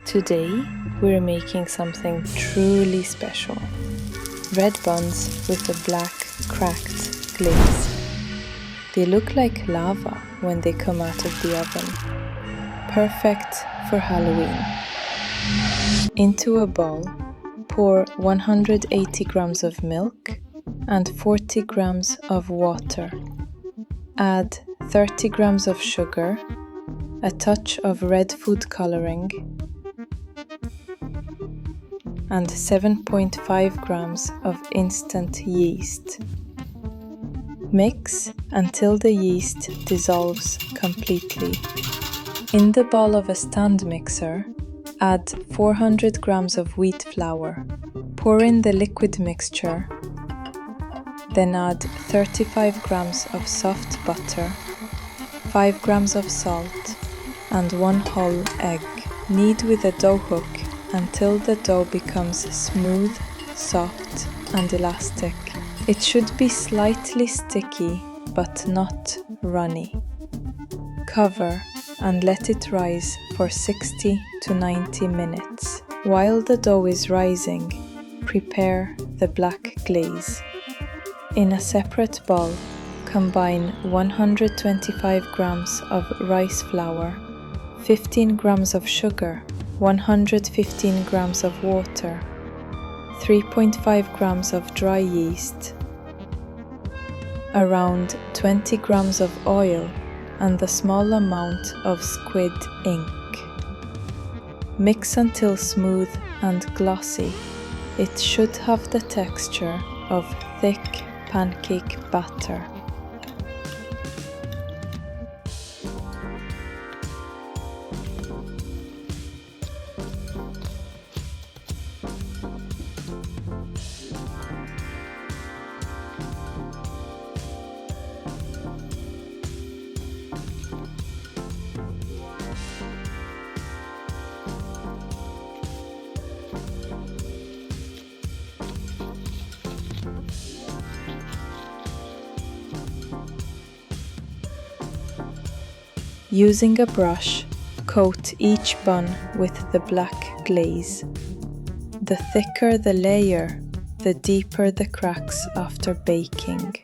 Today we're making something truly special. Red buns with a black cracked glaze. They look like lava when they come out of the oven. Perfect for Halloween. Into a bowl, pour 180 grams of milk and 40 grams of water. Add 30 grams of sugar, a touch of red food coloring, and 7.5 grams of instant yeast. Mix until the yeast dissolves completely. In the bowl of a stand mixer, add 400 grams of wheat flour. Pour in the liquid mixture, then add 35 grams of soft butter, 5 grams of salt, and 1 whole egg. Knead with a dough hook until the dough becomes smooth, soft, and elastic. It should be slightly sticky, but not runny. Cover and let it rise for 60 to 90 minutes. While the dough is rising, prepare the black glaze. In a separate bowl, combine 125 grams of rice flour, 15 grams of sugar, 115 grams of water, 3.5 grams of dry yeast, around 20 grams of oil, and a small amount of squid ink. Mix until smooth and glossy. It should have the texture of thick pancake batter. Using a brush, coat each bun with the black glaze. The thicker the layer, the deeper the cracks after baking.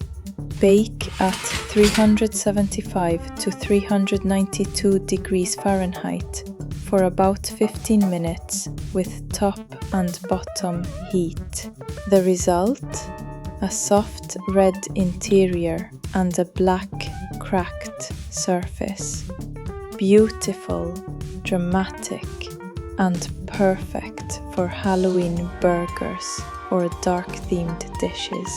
Bake at 375 to 392 degrees Fahrenheit for about 15 minutes with top and bottom heat. The result? A soft red interior and a black cracked surface. Beautiful, dramatic, and perfect for Halloween burgers or dark-themed dishes.